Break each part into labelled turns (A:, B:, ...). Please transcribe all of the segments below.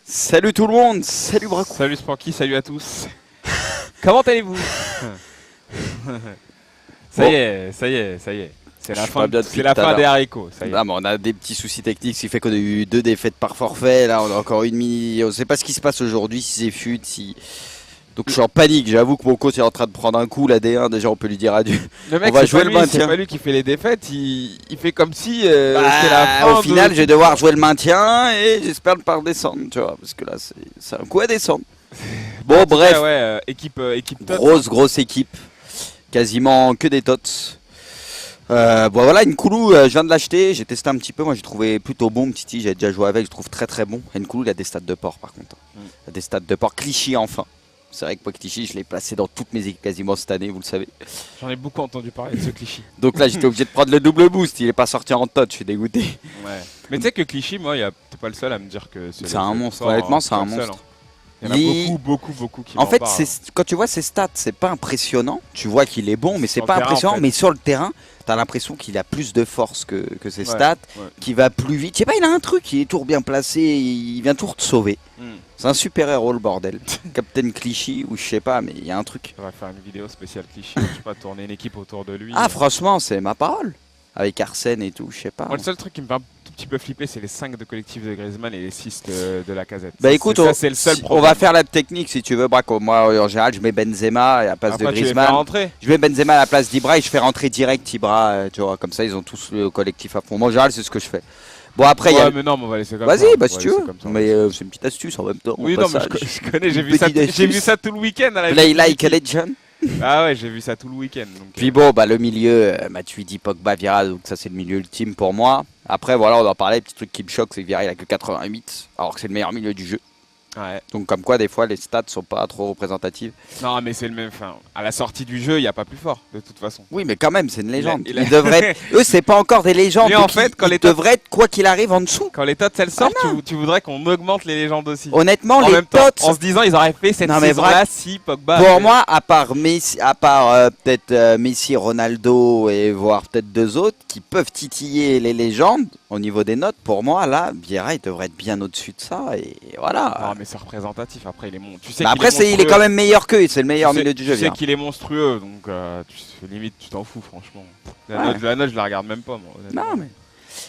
A: Salut tout le monde, salut Braco.
B: Salut Spanky, salut à tous. Comment allez-vous? Ça y est. C'est la fin, des haricots. Ça y est.
A: Ah, mais on a des petits soucis techniques, ce qui fait qu'on a eu 2 défaites par forfait. Là, on a encore une mini. On sait pas ce qui se passe aujourd'hui, si c'est fut, si. Donc je suis en panique. J'avoue que mon coach est en train de prendre un coup. La D1, déjà, on peut lui dire adieu.
B: Le mec,
A: on va jouer le maintien.
B: C'est pas lui qui fait les défaites. Il fait comme si c'était la fin.
A: Au final, je vais devoir jouer le maintien et j'espère ne pas redescendre, tu vois, parce que là, c'est un coup à descendre. Bon, bref.
B: Cas, ouais, équipe top.
A: Grosse équipe. Quasiment que des tots. Bon voilà, Nkoulou, je viens de l'acheter, j'ai testé un petit peu, moi j'ai trouvé plutôt bon, Titi, j'avais déjà joué avec, je trouve très bon. Nkoulou il a des stats de port par contre, il a des stats de port. Clichy enfin, c'est vrai que moi Clichy je l'ai placé dans toutes mes équipes quasiment cette année, vous le savez.
B: J'en ai beaucoup entendu parler de ce Clichy.
A: Donc là j'étais obligé de prendre le double boost, il est pas sorti en tot, je suis dégoûté.
B: Ouais. Mais tu sais que Clichy, moi t'es pas le seul à me dire que
A: c'est un monstre, honnêtement c'est un monstre.
B: Il y en a beaucoup qui
A: en fait, quand tu vois ses stats, c'est pas impressionnant. Tu vois qu'il est bon, mais c'est pas impressionnant. En fait. Mais sur le terrain, t'as l'impression qu'il a plus de force que ses stats, qu'il va plus vite. Je sais pas, il a un truc, il est toujours bien placé, il vient toujours te sauver. C'est un super héros le bordel. Captain Clichy ou je sais pas, mais il y a un truc.
B: On va faire une vidéo spéciale Clichy, je sais pas, tourner une équipe autour de lui.
A: Ah franchement, c'est ma parole. Avec Arsène et tout, je sais pas.
B: Moi, le seul truc qui me fait un tout petit peu flipper, c'est les 5 de collectif de Griezmann et les 6 de la casette.
A: Bah écoute,
B: c'est le seul problème.
A: On va faire la technique si tu veux, Braco. Moi, en général, je mets Benzema à la place de Griezmann. Je mets Benzema à la place d'Ibra et je fais rentrer direct Ibra. Tu vois, comme ça, ils ont tous le collectif à fond. Moi, en général, c'est ce que je fais. Bon, après,
B: ouais, mais non, mais on va laisser comme ça.
A: Vas-y, bah si tu veux. Mais c'est une petite astuce en même temps.
B: Oui, non, mais je connais, j'ai vu ça tout le week-end.
A: Play like a legend.
B: Ah ouais, j'ai vu ça tout le week-end.
A: Puis bon, bah le milieu, Matuidi, Pogba, Vieira, donc ça c'est le milieu ultime pour moi. Après voilà, on en parlait, petit truc qui me choque, c'est que Vieira il a que 88, alors que c'est le meilleur milieu du jeu.
B: Ouais.
A: Donc comme quoi des fois les stats sont pas trop représentatives.
B: Non mais c'est le même, enfin, à la sortie du jeu il n'y a pas plus fort de toute façon.
A: Oui mais quand même c'est une légende. Ils devraient eux c'est pas encore des légendes.
B: Mais en fait quand les
A: devraient être quoi qu'il arrive en dessous.
B: Quand les tots elles sortent tu voudrais qu'on augmente les légendes aussi.
A: Honnêtement
B: en
A: les tots
B: en se disant ils auraient fait cette saison là si Pogba.
A: Pour moi à part Messi, peut-être Messi, Ronaldo et voire peut-être 2 autres qui peuvent titiller les légendes au niveau des notes, pour moi là Vieira il devrait être bien au-dessus de ça et voilà.
B: Non mais c'est représentatif. Après, il est tu sais
A: après, il est quand même meilleur qu'eux, c'est le meilleur milieu du jeu.
B: Tu sais qu'il est monstrueux, donc limite, tu t'en fous, franchement. La note, je la regarde même pas, moi.
A: Non, mais...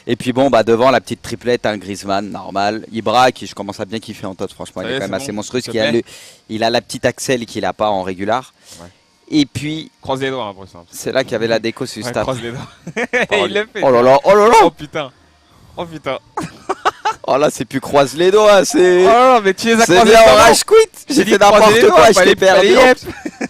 A: Et puis bon, bah devant la petite triplette, Griezmann, normal. Ibra, qui je commence à bien kiffer en tot, franchement, il est quand même assez monstrueux. Il a la petite Axel qu'il a pas en régular. Ouais. Et puis.
B: Croise les doigts, hein, Bruce.
A: C'est là qu'il y avait la déco sur stade.
B: Croise les doigts. Il l'a fait.
A: Oh là là, oh là là.
B: Oh putain. Oh putain.
A: Oh là, c'est plus croise les doigts, c'est.
B: Oh non, mais tu les as croisés.
A: C'est bien en rage quit. J'ai fait n'importe quoi, je l'ai perdu.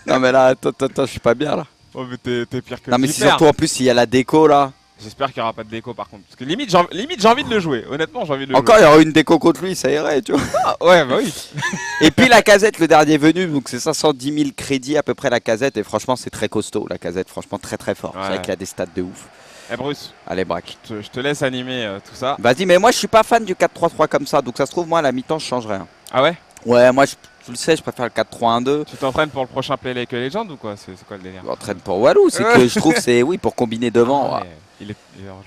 A: Non, mais là, attends, je suis pas bien là.
B: Oh, mais t'es pire que
A: non, mais c'est surtout en plus, il y a la déco là.
B: J'espère qu'il n'y aura pas de déco par contre. Parce que limite, j'ai envie de le jouer. Honnêtement, j'ai envie de le jouer.
A: Encore, il y aura une déco contre lui, ça irait, tu vois.
B: Ah, ouais, bah oui.
A: Et puis la casette, le dernier venu, donc c'est 510 000 crédits à peu près la casette. Et franchement, c'est très costaud la casette, franchement, très fort. Ouais. C'est vrai qu'il a des stats de ouf.
B: Eh Bruce,
A: allez braque.
B: Je te laisse animer tout ça.
A: Vas-y, mais moi je suis pas fan du 4-3-3 comme ça, donc ça se trouve moi à la mi-temps je changerai. Hein.
B: Ah ouais?
A: Ouais, moi tu le sais, je préfère le 4-3-1-2.
B: Tu t'entraînes pour le prochain Play Like a Legend ou quoi? C'est quoi le délire?
A: Je m'entraîne pour Walou, c'est que je trouve c'est pour combiner devant.
B: Ah,
A: ouais.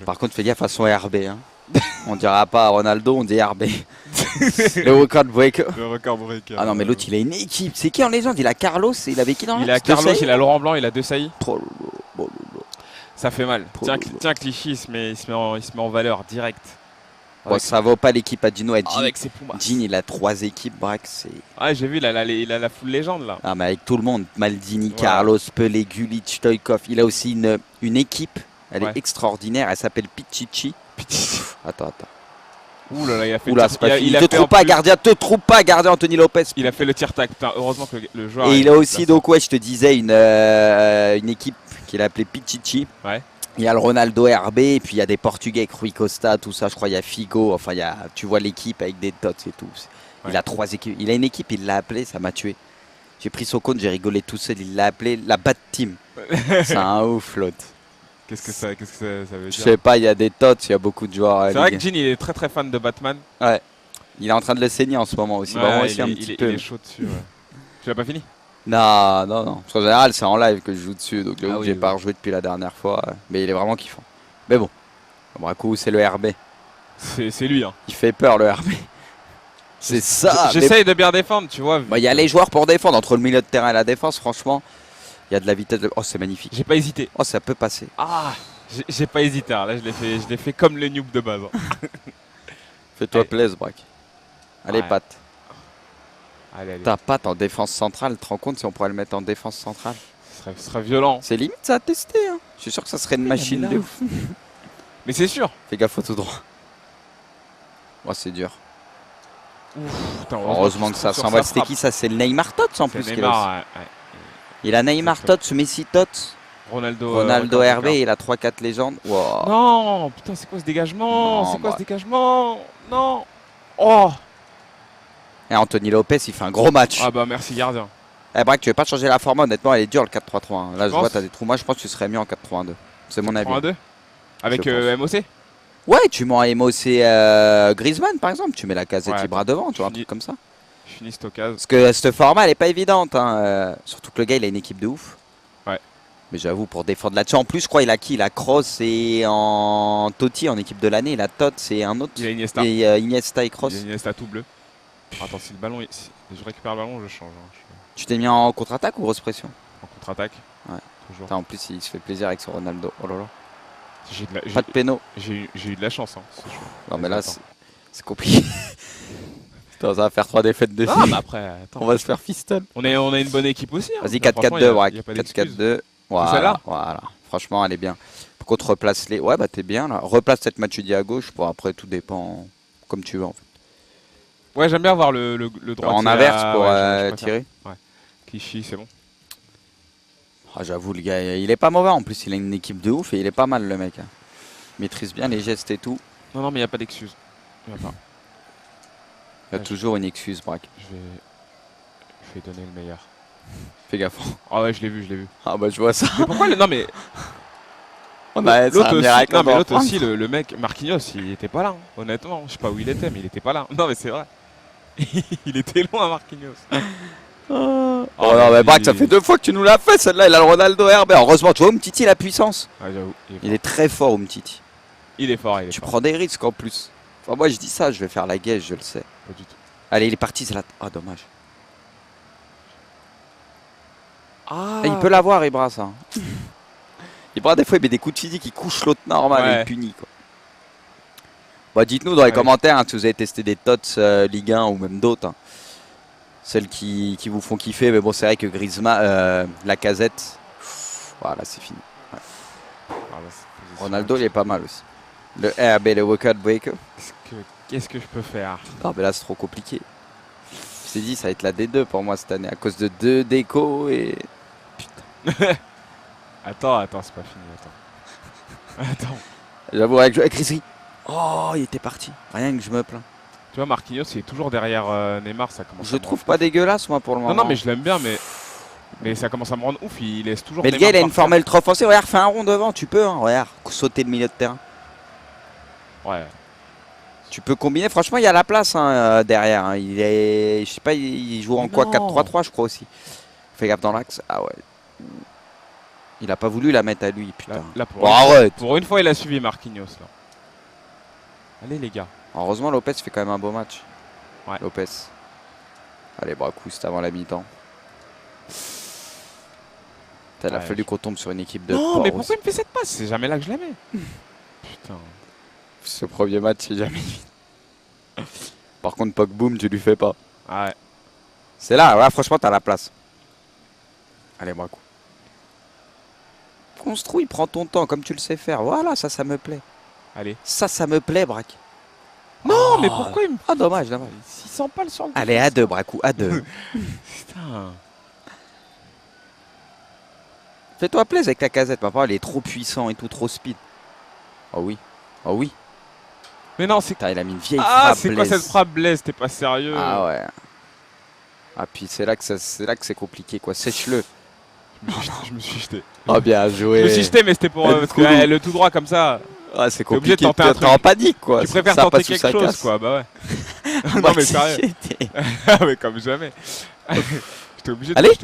A: Par contre, fais gaffe à son RB. Hein. On dira pas Ronaldo, on dit RB. Le record breaker.
B: Le record breaker.
A: Ah non, mais l'autre il a une équipe. C'est qui en légende? Il a Carlos, il avait qui dans
B: Il a Carlos, il a Laurent Blanc, il a De Sailly. Ça fait mal. Tiens, Clichy, il se met en valeur direct.
A: Bon, ça vaut pas l'équipe à Dino et Jean.
B: Avec ses Pumas.
A: Jean, il a 3 équipes, Braque.
B: Ouais, j'ai vu, il a la full légende là.
A: Ah, mais avec tout le monde. Maldini, Carlos, Pelé, Gullit, Stoïkov. Il a aussi une équipe. Elle est extraordinaire. Elle s'appelle Pichichi. Attends.
B: Ouh là là, il a fait
A: il te trouve pas, gardien, Anthony Lopez.
B: Il a fait le tir-tac. Heureusement que le joueur.
A: Et il a aussi, donc, je te disais, une équipe qu'il a appelée Pichichi.
B: Ouais.
A: Il y a le Ronaldo RB, et puis il y a des Portugais avec Rui Costa, tout ça. Je crois il y a Figo. Enfin, tu vois l'équipe avec des tots et tout. Il a 3 équipes. Il a une équipe, il l'a appelée, ça m'a tué. J'ai pris son compte, j'ai rigolé tout seul. Il l'a appelé la Bat Team. C'est un ouf, l'autre.
B: Qu'est-ce que ça veut dire?
A: Je sais pas, il y a des tots, il y a beaucoup de joueurs.
B: C'est vrai que Jean il est très fan de Batman.
A: Ouais. Il est en train de le saigner en ce moment aussi.
B: Ouais, il est chaud dessus. Ouais. Tu l'as pas fini?
A: Non. Parce qu'en général, c'est en live que je joue dessus. Donc j'ai pas rejoué depuis la dernière fois. Mais il est vraiment kiffant. Mais bon. Braco, c'est le RB.
B: C'est lui. Hein.
A: Il fait peur, le RB. C'est ça.
B: J'essaye de bien défendre, tu vois.
A: Il y a les joueurs pour défendre. Entre le milieu de terrain et la défense, franchement, il y a de la vitesse. Oh, c'est magnifique.
B: J'ai pas hésité.
A: Oh, ça peut passer.
B: Ah, j'ai pas hésité. Là, je l'ai fait comme le noob de base.
A: Fais-toi plaisir, Braque. Allez, Pat.
B: Allez.
A: Ta Pat en défense centrale, tu te rends compte si on pourrait le mettre en défense centrale?
B: Ce serait violent.
A: C'est limite ça à tester. Hein. Je suis sûr que ça serait une machine de ouf.
B: Mais c'est sûr.
A: Fais gaffe au tout droit. Oh, c'est dur.
B: Ouf, putain,
A: heureusement que ça s'envole. C'était qui ça? C'est le Neymar Tots en plus.
B: Neymar,
A: Il a Neymar Tots, Messi Tots. Ronaldo RB, il a 3-4 légendes. Wow.
B: Non, putain, c'est quoi ce dégagement? C'est quoi ce dégagement? Non. Oh.
A: Et Anthony Lopez, il fait un gros match.
B: Ah bah merci gardien.
A: Eh Braque, tu veux pas changer la forme? Honnêtement, elle est dure le 4-3-3. Hein. Là, je vois, t'as des trous. Moi, je pense que tu serais mieux en 4-3-1-2. C'est mon avis.
B: 4-3-1-2 avec MOC?
A: Ouais, tu mets en MOC Griezmann par exemple. Tu mets la casette Ibra devant, tu vois, un truc comme ça.
B: Je finis cette occasion.
A: Parce que cette format, elle est pas évidente. Hein. Surtout que le gars, il a une équipe de ouf.
B: Ouais.
A: Mais j'avoue, pour défendre là-dessus. En plus, je crois, il a qui? Il a Kroos et en Totti en équipe de l'année. Il a Tots et un autre.
B: Il a Iniesta.
A: Et Iniesta et Kroos.
B: Il a Iniesta tout bleu. Attends, si le ballon, si je récupère le ballon, je change. Hein.
A: Tu t'es mis en contre-attaque ou grosse pression?
B: En contre-attaque.
A: Ouais.
B: Toujours.
A: Putain, en plus, il se fait plaisir avec son Ronaldo. Oh là là.
B: Pas
A: de péno.
B: J'ai eu de la chance. Hein,
A: non, mais là, c'est compliqué. Putain, ça va faire 3 défaites de suite.
B: Ah, mais après, attends.
A: On va se faire fiston.
B: On a une bonne équipe aussi. Hein.
A: Vas-y, 4-4-2, Braque. 4-4-2.
B: Voilà.
A: Voilà. Franchement, elle est bien. Pour qu'on te replace les. Ouais, bah t'es bien là. Replace cette Matuidi à gauche. Pour après, tout dépend comme tu veux en fait.
B: Ouais, j'aime bien voir le droit.
A: En inverse pour tirer.
B: Ouais. Clichy, c'est bon.
A: Ah, j'avoue, le gars, il est pas mauvais. En plus, il a une équipe de ouf et il est pas mal le mec. Hein. Il maîtrise bien les gestes et tout.
B: Non, mais il n'y a pas d'excuse. Il
A: y a toujours une excuse, Braque.
B: Je vais donner le meilleur.
A: Fais gaffe.
B: Ah ouais, je l'ai vu.
A: Ah bah je vois ça.
B: Mais pourquoi non mais l'autre aussi, le mec Marquinhos, il était pas là. Hein. Honnêtement, je sais pas où il était, mais il était pas là. Non mais c'est vrai. Il était loin, Marquinhos.
A: Oh non, mais Braque, ça fait 2 fois que tu nous l'as fait. Celle-là, il a le Ronaldo RB. Heureusement, tu vois, Umtiti, la puissance.
B: Ah, j'avoue.
A: Il est très fort, Umtiti.
B: Il est fort.
A: Tu prends des risques en plus. Enfin, moi, je dis ça, je vais faire la guèche, je le sais.
B: Pas du tout.
A: Allez, il est parti, c'est là. Ah, dommage.
B: Ah,
A: il peut l'avoir, Ibra, ça. Ibra, des fois, il met des coups de physique, il couche l'autre normal et il punit, quoi. Bah, dites-nous dans les commentaires hein, si vous avez testé des TOTS Ligue 1 ou même d'autres. Hein. Celles qui vous font kiffer. Mais bon, c'est vrai que Griezmann, Lacazette, voilà, c'est fini. Ouais. Ronaldo, il est pas mal aussi. Le RB, le Workout Breaker.
B: Qu'est-ce que je peux faire?
A: Non, mais là, c'est trop compliqué. Je t'ai dit, ça va être la D2 pour moi cette année à cause de 2 décos et.
B: Putain. attends, c'est pas fini. Attends.
A: J'avoue, avec Rizzi. Oh, il était parti. Rien que je me plains.
B: Tu vois, Marquinhos, il est toujours derrière Neymar. Ça commence.
A: Je trouve pas dégueulasse, moi, pour le moment.
B: Non, mais je l'aime bien, mais ça commence à me rendre ouf. Il laisse toujours.
A: Mais le gars, il a une formule trop offensive. Regarde, fais un rond devant, tu peux. Hein. Regarde, sauter le milieu de terrain.
B: Ouais.
A: Tu peux combiner, franchement il y a la place hein, derrière. Hein. Il est. Je sais pas, il joue en quoi 4-3-3 je crois aussi. Fais gaffe dans l'axe. Ah ouais. Il a pas voulu la mettre à lui, putain.
B: Là, pour une fois, il a suivi Marquinhos là. Allez les gars.
A: Heureusement Lopez fait quand même un beau match.
B: Ouais.
A: Lopez. Allez, Braque, c'était avant la mi-temps. Il a fallu qu'on tombe sur une équipe de.
B: Non, mais pourquoi il me fait cette passe? C'est jamais là que je la mets. Putain.
A: Ce premier match, c'est jamais vite. Par contre, Pogboom, tu lui fais pas.
B: Ouais.
A: C'est là, ouais, franchement, t'as la place. Allez, Braque. Construis, prends ton temps, comme tu le sais faire. Voilà, ça me plaît.
B: Allez.
A: Ça me plaît, Braque.
B: Non, mais pourquoi il me.
A: Ah, dommage.
B: Il sent pas le sur le.
A: Allez, à 2, Braque, à 2.
B: Putain.
A: Fais-toi plaisir avec la casette, papa. Il est trop puissant et tout, trop speed. Oh oui. Oh oui.
B: Mais non, c'est.
A: Il a mis une vieille
B: frappe.
A: Ah,
B: c'est quoi cette frappe Blaise? T'es pas sérieux?
A: Ah ouais. Ah, puis c'est là que c'est compliqué, quoi. Sèche-le.
B: Je me suis jeté.
A: Oh, bien joué.
B: Je me suis jeté, mais c'était pour. Parce que le tout droit comme ça.
A: Ah, c'est compliqué.
B: Obligé de tenter un truc.
A: En panique, quoi.
B: Tu préfères tenter quelque chose, quoi. Bah ouais. Non, mais sérieux. Ah, mais comme jamais. J'étais obligé de.
A: Allez.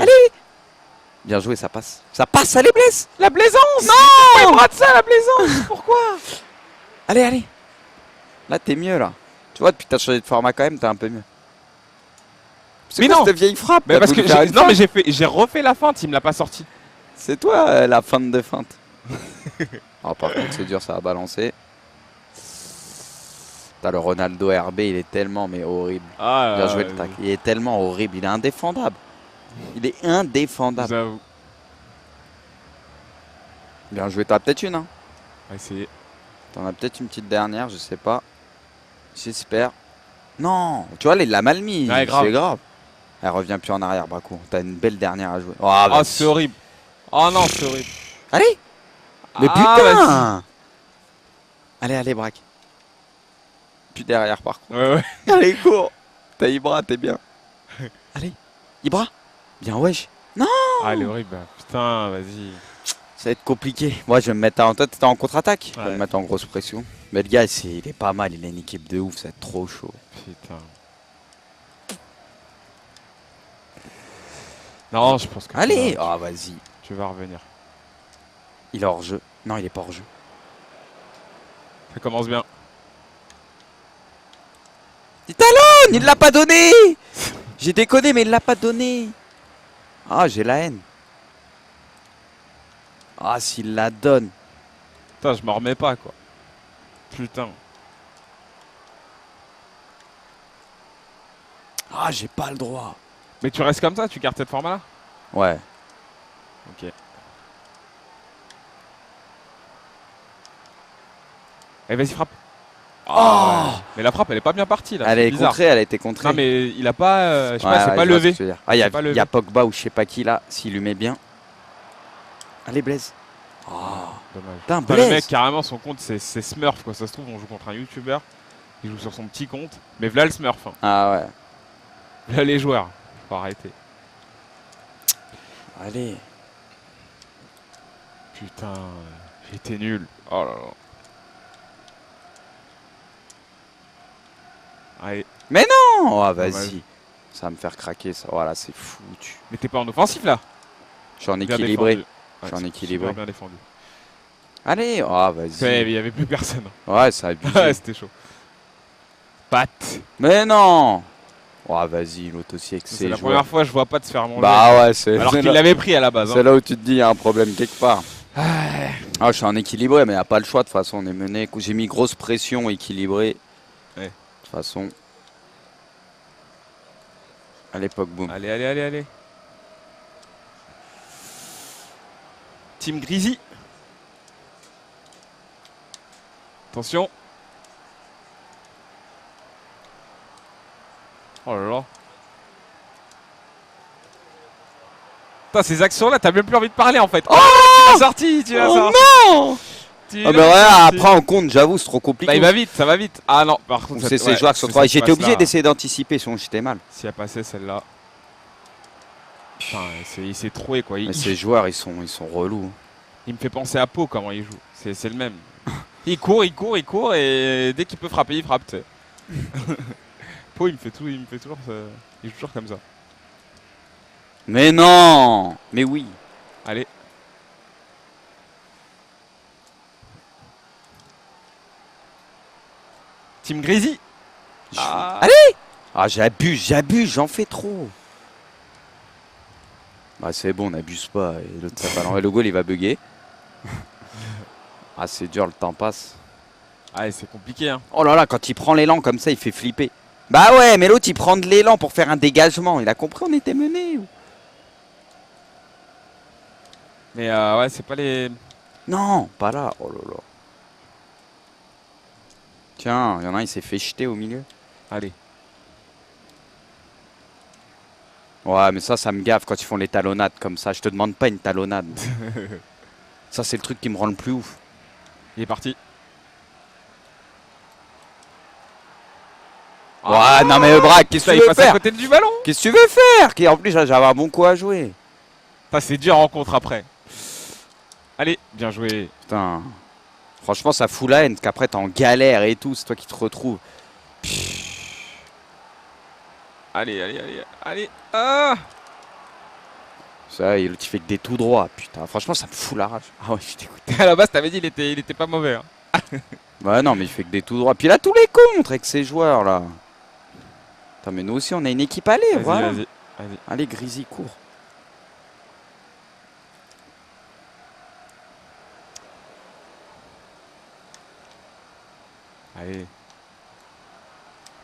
A: Bien joué, ça passe. Ça passe, allez, Blaise.
B: La blaisance.
A: Non.
B: Il rate ça, la blaisance. Pourquoi?
A: Allez. Là, t'es mieux, là. Tu vois, depuis que t'as changé de format, quand même, t'es un peu mieux. C'est quoi cette vieille frappe?
B: Mais parce que j'ai refait la feinte, il me l'a pas sorti.
A: C'est toi la feinte de feinte. Oh, par contre c'est dur, ça va balancer. T'as le Ronaldo RB, il est tellement mais horrible.
B: Ah,
A: bien joué le tac. Il est tellement horrible, il est indéfendable. Il est indéfendable.
B: J'avoue.
A: Bien joué, t'en as peut-être une hein.
B: On va essayer.
A: T'en as peut-être une petite dernière, je sais pas. J'espère. Non, tu vois, il l'a mal mis,
B: ouais,
A: c'est grave. Elle revient plus en arrière, Braco. T'as une belle dernière à jouer.
B: Oh, c'est horrible. Oh non, c'est horrible.
A: Allez. Mais putain. Allez, allez, Braque. Plus derrière, par contre.
B: Ouais.
A: Allez, cours. T'as Ibra, t'es bien. Allez, Ibra. Bien, wesh. Non.
B: Ah, elle est horrible. Putain, vas-y.
A: Ça va être compliqué. Moi, je vais me mettre en tête. T'es en contre-attaque.
B: Ouais.
A: Je vais me mettre en grosse pression. Mais le gars, il est pas mal. Il a une équipe de ouf. Ça va être trop chaud.
B: Putain. Non, je pense que.
A: Allez. Ah, vas-y.
B: Tu vas revenir.
A: Il est hors jeu. Non, il est pas hors jeu.
B: Ça commence bien.
A: Il talonne. Il l'a pas donné. J'ai déconné, mais il l'a pas donné. Ah, j'ai la haine. Ah, s'il la donne.
B: Putain, je m'en remets pas, quoi. Putain.
A: Ah, j'ai pas le droit.
B: Mais tu restes comme ça, tu gardes cette format-là?
A: Ouais.
B: Ok. Allez, vas-y, frappe.
A: Oh
B: ouais. Mais la frappe, elle est pas bien partie, là.
A: Elle est contrée, elle a été contrée.
B: Non, mais il a pas... je sais pas, c'est pas levé.
A: Ah, il y a Pogba ou je sais pas qui, là, s'il lui met bien. Allez, Blaise. Oh,
B: dommage.
A: Putain, Blaise.
B: Le mec, carrément, son compte, c'est Smurf, quoi. Ça se trouve, on joue contre un YouTuber. Il joue sur son petit compte. Mais voilà le Smurf. Hein.
A: Ah ouais.
B: Là, les joueurs. Faut arrêter.
A: Allez.
B: Putain, j'étais nul. Oh là là. Allez.
A: Mais non. Oh, vas-y. Ça va me faire craquer, ça. Voilà, c'est foutu.
B: Mais t'es pas en offensif, là?
A: Je suis en équilibré.
B: Ouais,
A: je suis en équilibré.
B: Bien défendu.
A: Allez. Oh, vas-y.
B: Ouais, il y avait plus personne.
A: Ouais, ça a abusé.
B: Ouais, c'était chaud. Patte.
A: Mais non. Oh, vas-y, l'autre aussi avec ses
B: C'est la première fois que je vois pas de se faire manger.
A: Bah ouais, c'est...
B: Alors qu'il l'avait pris à la base.
A: C'est là où tu te dis, il y a un problème quelque part. Ah, je suis en équilibré, mais il n'y a pas le choix. De toute façon, on est mené. J'ai mis grosse pression, équilibré.
B: Ouais.
A: De toute façon. À l'époque, boum.
B: Allez, allez, allez, allez. Team Grisy. Attention. Oh là là. Putain, ces actions-là, t'as même plus envie de parler en fait.
A: Oh,
B: tu l'as sorti, tu l'as sorti.
A: Non. Ah bah ouais, après on compte, j'avoue, c'est trop compliqué.
B: Bah il va vite, ça va vite. Ah non, par contre,
A: c'est ces joueurs qui sont trop... J'étais obligé d'essayer d'anticiper, sinon j'étais mal.
B: Si elle passait celle-là. Putain, il s'est troué quoi.
A: Mais ces joueurs, ils sont relous.
B: Il me fait penser à Pau comment il joue. C'est le même. Il court et dès qu'il peut frapper, il frappe. Pau, il me fait toujours ça. Il joue toujours comme ça.
A: Mais non. Mais oui.
B: Allez. Team Grisy.
A: Allez. Ah, j'abuse, j'en fais trop. Bah c'est bon, on n'abuse pas. Et l'autre, ça va le goal, il va bugger. Ah, c'est dur, le temps passe.
B: Ah, c'est compliqué, hein.
A: Oh là là, quand il prend l'élan comme ça, il fait flipper. Bah ouais, mais l'autre, il prend de l'élan pour faire un dégagement. Il a compris, on était mené.
B: Mais ouais, c'est pas les...
A: Non, pas là. Oh là là. Tiens, il y en a un, il s'est fait jeter au milieu.
B: Allez.
A: Ouais, mais ça me gaffe quand ils font les talonnades comme ça. Je te demande pas une talonnade. Ça, c'est le truc qui me rend le plus ouf.
B: Il est parti.
A: Ouais, non mais Braque, qu'est-ce que tu veux faire?
B: À côté du ballon.
A: Qu'est-ce que tu veux faire? En plus, j'avais un bon coup à jouer.
B: C'est dur en contre après. Allez, bien joué.
A: Putain. Franchement, ça fout la haine, qu'après t'es en galère et tout, c'est toi qui te retrouves.
B: Allez, allez, allez, allez. Ah!
A: Ça, il fait que des tout droits, putain. Franchement, ça me fout la rage. Ah ouais, je t'écoute.
B: À la base, t'avais dit il était pas mauvais. Hein.
A: Bah non, mais il fait que des tout droits. Puis il a tous les contres avec ces joueurs là. Putain, mais nous aussi, on a une équipe allée, voilà.
B: Vas-y.
A: Allez, Grisy, cours.
B: Allez.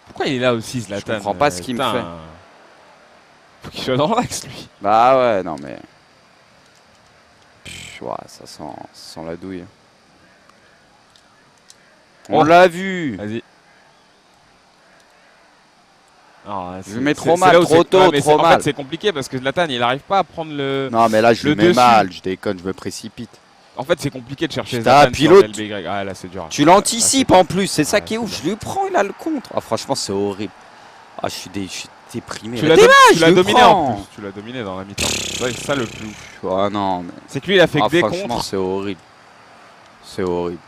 B: Pourquoi il est là aussi, Zlatan?
A: Je comprends pas ce qu'il me fait.
B: Faut qu'il soit dans l'axe, lui.
A: Bah ouais, non mais... Ouais, ça sent la douille. On l'a vu.
B: Vas-y.
A: Je le mets trop mal, trop tôt, trop mal.
B: En fait, c'est compliqué parce que Zlatan, il arrive pas à prendre le...
A: Non, mais là, je le mets mal, je déconne, je me précipite.
B: En fait, c'est compliqué de chercher Zlatan sur LBY. Ah, là, c'est dur.
A: Tu l'anticipes en plus, c'est ça qui est ouf. Je lui prends, il a le contre. Ah, franchement, c'est horrible. Ah, je suis déprimé.
B: Tu l'as dominé en plus. Tu l'as dominé dans la mi-temps. C'est ça le plus ouf.
A: Oh non, mais...
B: C'est que lui, il a fait que des contre.
A: Franchement, c'est horrible. C'est horrible.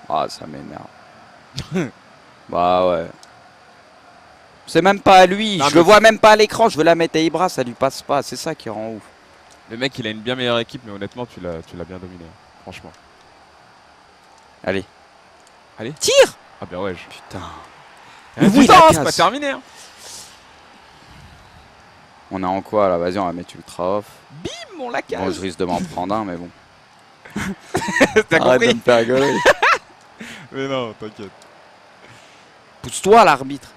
A: Ah, ça m'énerve. Bah ouais. C'est même pas à lui, je le vois même pas à l'écran, je veux la mettre à Ibra, ça lui passe pas, c'est ça qui rend ouf.
B: Le mec, il a une bien meilleure équipe, mais honnêtement, tu l'as bien dominé, franchement.
A: Allez.
B: Allez.
A: Tire.
B: Ah bah ouais.
A: Putain.
B: Oui, c'est pas terminé. Hein.
A: On est en quoi là? Vas-y, on va mettre ultra off.
B: Bim, on la casse.
A: Bon, je risque de m'en prendre un, mais bon.
B: T'as compris?
A: Arrête de me faire rigoler.
B: Mais non, t'inquiète.
A: Pousse-toi, l'arbitre.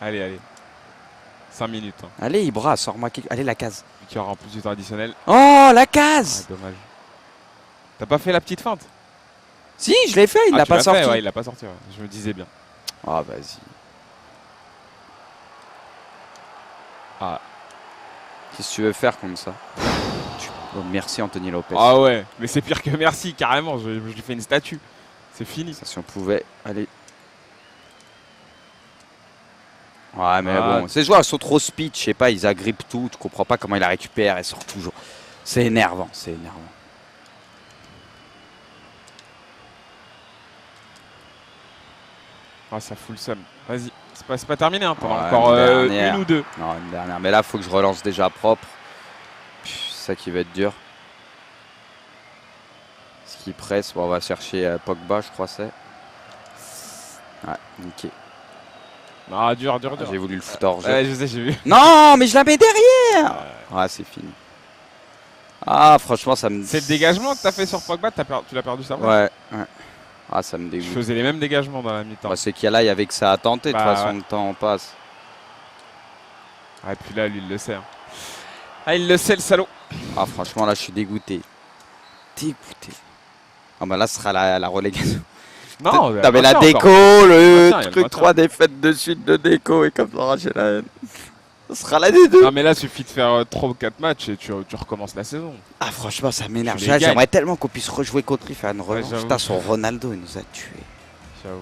B: Allez. 5 minutes. Hein.
A: Allez, Ibra, sors-moi quelque... Allez, la case.
B: Qui aura en plus du temps additionnel.
A: Oh, la case.
B: Ah, dommage. T'as pas fait la petite feinte?
A: Si, je l'ai fait, il l'a pas sorti.
B: Ouais, il l'a pas sorti, ouais. Je me disais bien.
A: Ah, vas-y.
B: Ah.
A: Qu'est-ce que tu veux faire comme ça? Oh, merci, Anthony Lopez.
B: Ah ouais, mais c'est pire que merci, carrément. Je lui fais une statue. C'est fini.
A: Ça, si on pouvait. Allez. Ouais, mais bon, ces joueurs ils sont trop speed, je sais pas, ils agrippent tout, tu comprends pas comment ils la récupèrent, elle sort toujours. C'est énervant, c'est énervant.
B: Ah, ça fout le seum. Vas-y, c'est pas terminé, hein. T'en as encore une ou deux.
A: Non, une dernière, mais là, faut que je relance déjà propre. C'est ça qui va être dur. Ce qui presse, bon, on va chercher Pogba, je crois c'est. Ouais, nickel.
B: Ah, dur.
A: J'ai voulu le foutre hors jeu.
B: Ouais, je sais, j'ai vu.
A: Non, mais je la mets derrière. Ouais, c'est fini. Ah, franchement, ça me...
B: C'est le dégagement que t'as fait sur Pogba, tu l'as perdu ça?
A: Ouais. Ah, ça me dégoûte.
B: Je faisais les mêmes dégagements dans la mi-temps.
A: Bah, c'est qu'il y a là, il y avait que ça à tenter, de toute façon, le temps passe.
B: Ah, et puis là, lui, il le sait. Hein. Ah, il le sait, le salaud.
A: Ah, franchement, là, je suis dégoûté. Dégoûté. Ah, bah là, ce sera la relégation.
B: Non,
A: t'avais la déco, le truc, 3 défaites de suite de déco, et comme ça, j'ai la haine. Ce sera la des deux.
B: Non, mais là, il suffit de faire 3 ou 4 matchs et tu recommences la saison.
A: Ah, franchement, ça m'énerve. J'aimerais tellement qu'on puisse rejouer contre lui, faire une revanche. Putain, son Ronaldo, il nous a tués.
B: J'avoue.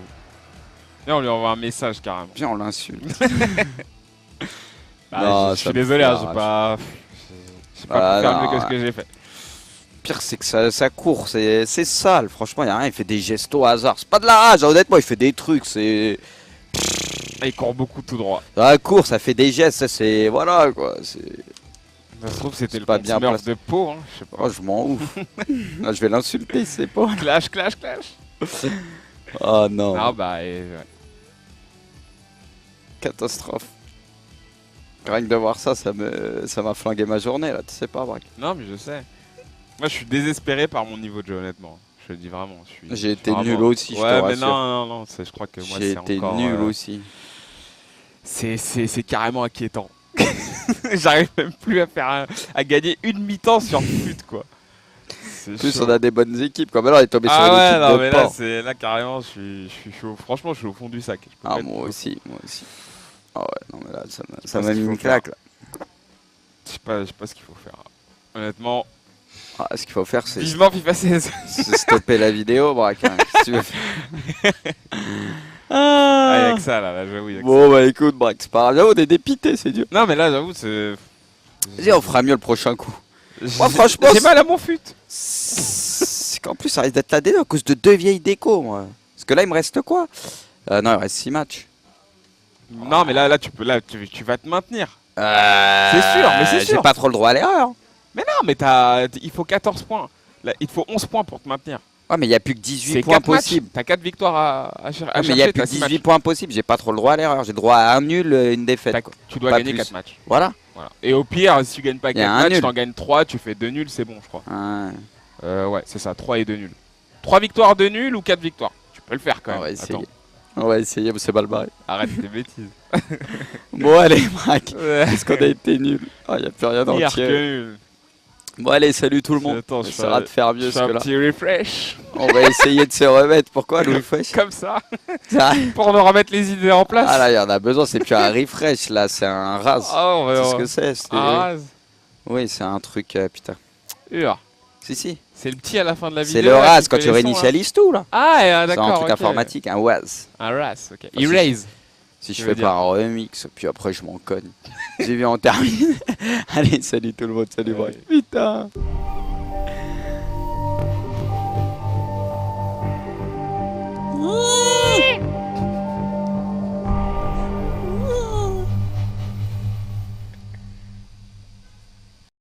B: Viens, on lui envoie un message carrément.
A: Viens, on l'insulte.
B: Je suis désolé, hein, j'ai pas pu faire mieux que ce que j'ai fait.
A: Pire, c'est que ça court, c'est sale. Franchement, il n'y a rien, il fait des gestes au hasard. C'est pas de la rage, honnêtement, il fait des trucs, c'est...
B: Il court beaucoup tout droit.
A: Dans la course, ça fait des gestes, ça c'est... Voilà, quoi, c'est...
B: Ça se trouve, c'était le
A: pas bien
B: de Pau, hein, je sais pas.
A: Oh, je m'en ouf. Là, je vais l'insulter, c'est pas...
B: Clash.
A: Oh non.
B: Ah bah, ouais.
A: Catastrophe. Rien que de voir ça, ça m'a flingué ma journée, là, tu sais pas, Braque.
B: Non, mais je sais. Moi, je suis désespéré par mon niveau de jeu, honnêtement. Je le dis vraiment.
A: J'ai été nul aussi, je te
B: rassure. Ouais, mais
A: non,
B: je crois que moi,
A: c'est encore... J'ai été nul aussi.
B: C'est carrément inquiétant. J'arrive même plus à gagner une mi-temps sur foot, quoi.
A: En plus, on a des bonnes équipes. Comme là, on est tombé sur une équipe de Port.
B: Là, carrément, je suis chaud. Franchement, je suis au fond du sac.
A: Moi aussi. Ah ouais, non, mais là, ça m'a mis une claque, là.
B: Je sais pas ce qu'il faut faire. Honnêtement...
A: Ah, ce qu'il faut faire, c'est...
B: Vivement FIFA 16.
A: C'est stopper la vidéo, Braque. Hein. Qu'est-ce que tu veux faire?
B: Ah, y'a que ça, là, j'avoue.
A: Bon, bah écoute, Braque, c'est pas grave. J'avoue, on est dépité, c'est dur.
B: Non, mais là, j'avoue, c'est...
A: Vas-y, on fera mieux le prochain coup. Moi, franchement...
B: J'ai mal à mon fut.
A: C'est qu'en plus, ça risque d'être la déno à cause de 2 vieilles décos, moi. Parce que là, il me reste quoi? Non, il reste 6 matchs.
B: Non, mais là, tu vas te maintenir. C'est sûr, mais c'est sûr.
A: J'ai pas trop le droit à l'erreur.
B: Mais non, mais il faut 14 points. Là, il te faut 11 points pour te maintenir.
A: Ouais, mais il n'y a plus que 18
B: C'est
A: points
B: 4 matchs.
A: possibles.
B: T'as 4 victoires à
A: Ouais,
B: chercher.
A: mais il n'y a plus que 18 points possibles. J'ai pas trop le droit à l'erreur. J'ai le droit à un nul, une défaite.
B: D'accord. Tu dois
A: Pas
B: gagner
A: plus.
B: 4 matchs.
A: Voilà.
B: Voilà. Et au pire, si tu gagnes pas
A: Il y a
B: 4
A: un
B: matchs,
A: nul.
B: t'en gagnes 3, tu fais 2 nuls, c'est bon, je crois.
A: Ouais.
B: Ouais, c'est ça, 3 et 2 nuls. 3 victoires, 2 nuls ou 4 victoires. Tu peux le faire quand
A: On
B: même.
A: va essayer.
B: Attends,
A: On va essayer, mais c'est mal barré.
B: arrête tes bêtises.
A: Bon, allez, Braque. Est-ce qu'on a été nuls? Il n'y a plus rien
B: Pire
A: entier.
B: que nul.
A: Bon, allez, salut tout le monde.
B: Attends,
A: On
B: je
A: essaiera
B: fais-
A: de faire
B: Je
A: mieux
B: fais
A: ce que
B: un
A: là.
B: petit refresh.
A: On va essayer de se remettre. Pourquoi le refresh?
B: Comme ça.
A: Ça-
B: Pour nous remettre les idées en place.
A: Ah là, il y en a besoin. C'est plus un refresh là, c'est un ras.
B: Ah, on va
A: C'est ce que c'est. Oui, c'est un truc. Putain. Si.
B: C'est le petit à la fin de la vidéo.
A: C'est le
B: là,
A: RAS
B: qui
A: quand
B: fait
A: tu
B: les sons, là.
A: réinitialises tout là.
B: Ah,
A: C'est un
B: d'accord.
A: truc
B: ok.
A: informatique, un WAS.
B: Un RAS, ok.
A: si-
B: Erase.
A: Si
B: Tu
A: je
B: veux
A: fais
B: dire.
A: pas un remix, puis après je m'en cogne. J'ai vu, on termine. Allez, salut tout le monde, salut
B: Ouais.
A: Braque. Putain.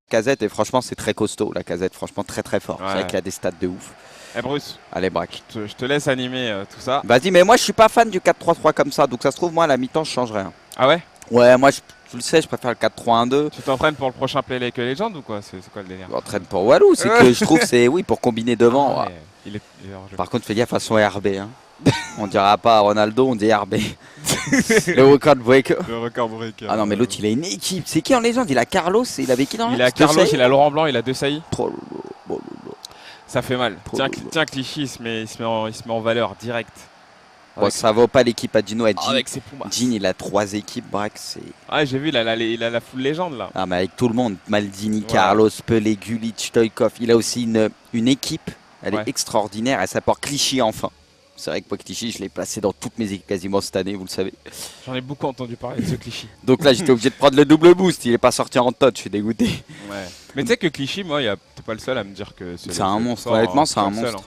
A: Casette, et franchement c'est très costaud la casette, franchement très très fort.
B: Ouais.
A: C'est vrai qu'il a des stats de ouf.
B: Eh Bruce,
A: Allez Braque.
B: je te laisse animer tout ça.
A: Vas-y, mais moi je suis pas fan du 4-3-3 comme ça, donc ça se trouve moi à la mi-temps je change rien.
B: Ah ouais?
A: Ouais, moi tu le sais, je préfère le 4-3-1-2.
B: Tu t'entraînes pour le prochain Play Like a Legend ou quoi? C'est quoi le délire?
A: Je m'entraîne pour Walou, c'est que je trouve c'est oui pour combiner devant.
B: Ah
A: Ouais.
B: ouais, il est hors jeu.
A: Par contre fais gaffe à son RB. Hein. On dira pas Ronaldo, on dit RB. Le record breaker.
B: Le record breaker.
A: Ah non mais l'autre il a une équipe. C'est qui en légende? Il a Carlos, il avait qui dans
B: Il a Carlos, il a Laurent Blanc, il a deux saillies. Ça fait mal.
A: Trop
B: Tiens,
A: lourd.
B: tiens Clichy, il se met en valeur direct.
A: Bon, ça vaut pas l'équipe à Dino.
B: Avec ses Pumas.
A: Jean il a 3 équipes, Braque, c'est...
B: Ah, j'ai vu, il a la full légende là.
A: Ah mais avec tout le monde, Maldini,
B: Ouais.
A: Carlos, Pelé, Gullit, Stoïkov. Il a aussi une équipe, elle
B: Ouais.
A: est extraordinaire, elle s'appelle Clichy enfin. C'est vrai que moi Clichy je l'ai placé dans toutes mes équipes quasiment cette année, vous le savez.
B: J'en ai beaucoup entendu parler de ce Clichy.
A: Donc là j'étais obligé de prendre le double boost, il est pas sorti en tot, je suis dégoûté.
B: Ouais. Mais tu sais que Clichy, moi, t'es pas le seul à me dire que
A: C'est un monstre, honnêtement c'est un monstre.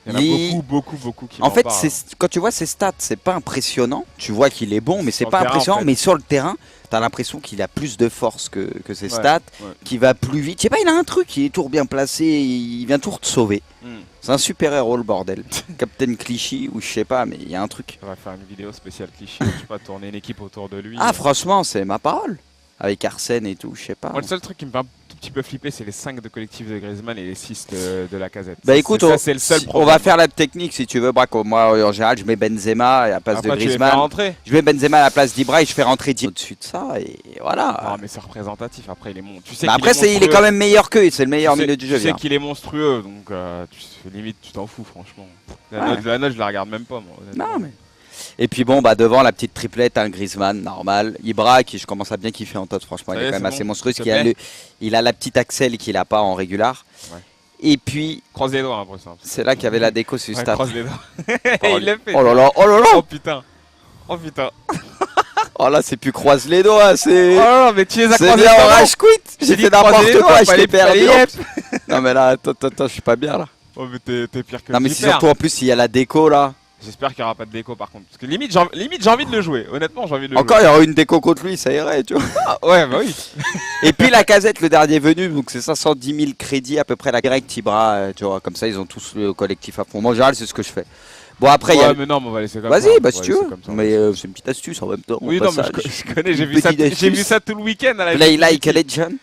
B: Il y en a beaucoup qui
A: En
B: m'en
A: fait,
B: parlent.
A: quand tu vois ses stats, c'est pas impressionnant. Tu vois qu'il est bon, mais c'est
B: Sur le
A: pas
B: terrain,
A: impressionnant.
B: en fait.
A: Mais sur le terrain, t'as l'impression qu'il a plus de force que ses
B: Ouais,
A: stats,
B: ouais.
A: qu'il va plus vite. Je sais pas, il a un truc, il est toujours bien placé, il vient toujours te sauver.
B: Hmm.
A: C'est un super héros le bordel. Captain Clichy ou je sais pas, mais il y a un truc.
B: On va faire une vidéo spéciale Clichy. Je sais pas, tourner une équipe autour de lui.
A: Ah franchement, c'est ma parole. Avec Arsène et tout, je sais pas.
B: Moi, le seul truc qui me fait un tout petit peu flipper, c'est les 5 de collectif de Griezmann et les 6 de la casette.
A: Bah écoute,
B: c'est le seul
A: on
B: problème.
A: va faire la technique si tu veux, Braco. Moi en général, je mets Benzema à la place
B: Après,
A: de
B: tu les fais
A: Griezmann.
B: rentrer.
A: Je mets Benzema à la place d'Ibra et je fais rentrer Di au-dessus de ça et voilà.
B: Ah, mais c'est représentatif. Après, il est monstrueux. Tu sais
A: Bah
B: qu'il
A: après, il est
B: monstrueux.
A: quand même meilleur qu'eux, c'est le meilleur
B: Tu sais-
A: milieu du jeu.
B: Tu sais
A: viens.
B: qu'il est monstrueux, donc limite, tu t'en fous, franchement. La note, je la regarde même pas, moi. honnêtement.
A: Non, mais... Et puis bon, bah devant la petite triplette, un Griezmann, normal. Ibra, qui je commence à bien kiffer en tot, franchement, il
B: Ça y
A: est
B: est,
A: quand même
B: c'est
A: assez
B: bon,
A: monstrueux.
B: s'il te
A: Il a,
B: plaît.
A: il a la petite Axel qu'il a pas en régular.
B: Ouais.
A: Et puis,
B: Croise les doigts, hein, pour ça.
A: c'est là qu'il y avait la déco sur le
B: Ouais,
A: stade.
B: croise les doigts.
A: Oh,
B: Il l'a fait.
A: Oh là là, oh là là.
B: Oh putain. Oh putain.
A: Oh là, c'est plus croise les doigts,
B: Oh
A: c'est.
B: là là, mais tu les as
A: C'est
B: croisés
A: bien en
B: comment?
A: rage quit. J'ai
B: dit
A: fait
B: croiser
A: n'importe
B: les doigts,
A: quoi, je
B: fallait-
A: t'ai perdu.
B: fallait yep.
A: Non mais là, attends, je suis pas bien là.
B: Oh mais t'es pire que
A: Non mais
B: le
A: c'est
B: Viper.
A: surtout en plus, il y a la déco là.
B: J'espère qu'il n'y aura pas de déco par contre. Parce que limite j'ai envie de le jouer. Honnêtement, j'ai envie de le
A: Encore, il y aura une déco contre lui, ça irait, tu vois.
B: jouer. Ah, ouais, bah oui.
A: Et puis la casette, le dernier venu, donc c'est 510 000 crédits à peu près la direct Ibra, tu vois, comme ça ils ont tous le collectif à fond. Moi en général c'est ce que je fais. Bon après il y
B: Ouais,
A: a...
B: mais non, mais on va laisser comme ça.
A: Vas-y, bah
B: On
A: si
B: va
A: tu
B: laisser
A: veux.
B: comme ça.
A: Mais c'est une petite astuce en même temps.
B: Oui,
A: au
B: non, mais
A: passage.
B: je connais, j'ai vu ça tout le week-end à la
A: Play
B: FFP.
A: like a legend.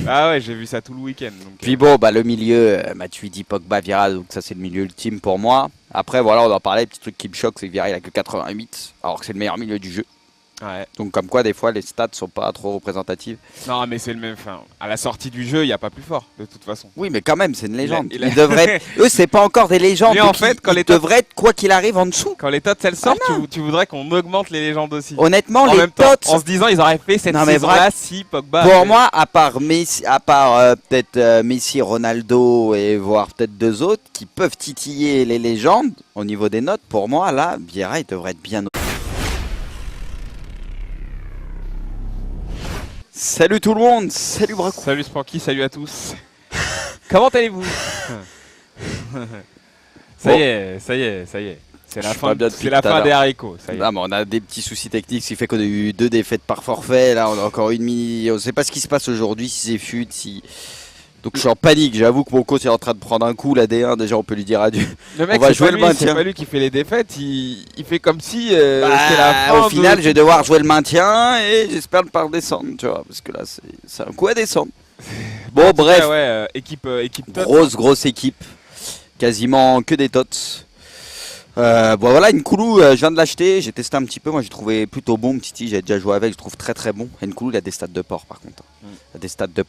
B: Ah ouais, j'ai vu ça tout le week-end. Donc,
A: Puis bon, bah le milieu, Matuidi, Pogba, Vieira, donc ça c'est le milieu ultime pour moi. Après voilà, on en parlait, petit truc qui me choque, c'est que Vieira il a que 88, alors que c'est le meilleur milieu du jeu.
B: ouais.
A: Donc comme quoi des fois les stats sont pas trop représentatives.
B: Non, mais c'est le même. Enfin, à la sortie du jeu, il n'y a pas plus fort, de toute façon.
A: Oui mais quand même c'est une légende.
B: il a-
A: Ils devraient être... Eux c'est pas encore des légendes.
B: Mais en
A: donc
B: fait, quand
A: ils
B: les
A: devraient être quoi qu'il arrive en dessous.
B: Quand les tots elles sortent,
A: Ah
B: tu voudrais qu'on augmente les légendes aussi.
A: Honnêtement
B: En
A: les
B: même temps,
A: tots...
B: en se disant, ils auraient fait cette
A: Non, mais
B: saison-là si Pogba.
A: Pour
B: avait-
A: moi, à part Messi, à part peut-être Messi, Ronaldo et voire peut-être deux autres qui peuvent titiller les légendes au niveau des notes, pour moi là, Vieira il devrait être bien. Salut tout le monde, salut Braco.
B: Salut Spanky, salut à tous. Comment allez-vous? Ça
A: Bon.
B: y est. C'est la
A: Je suis
B: fin,
A: pas bien depuis
B: c'est la
A: tout à
B: fin
A: l'heure.
B: des haricots. Ça y est.
A: Ah, mais on a des petits soucis techniques, ce qui fait qu'on a eu 2 défaites par forfait. Là, on a encore une mini. On sait pas ce qui se passe aujourd'hui, si c'est fut, si. Donc je suis en panique, j'avoue que mon coach est en train de prendre un coup, la D1, déjà on peut lui dire adieu.
B: Le mec,
A: on va jouer le maintien.
B: C'est pas lui qui fait les défaites, il fait comme si c'était la fin.
A: Au final, je vais devoir jouer le maintien et j'espère ne pas redescendre, tu vois, parce que là c'est un coup à descendre. Bon, bref.
B: Cas, ouais, équipe top.
A: Grosse équipe, quasiment que des tots. Bon voilà, Nkoulou, je viens de l'acheter, j'ai testé un petit peu, moi j'ai trouvé plutôt bon, Titi, j'ai déjà joué avec, je trouve très très bon. Nkoulou il a des stats de porc par contre. Il a des stats de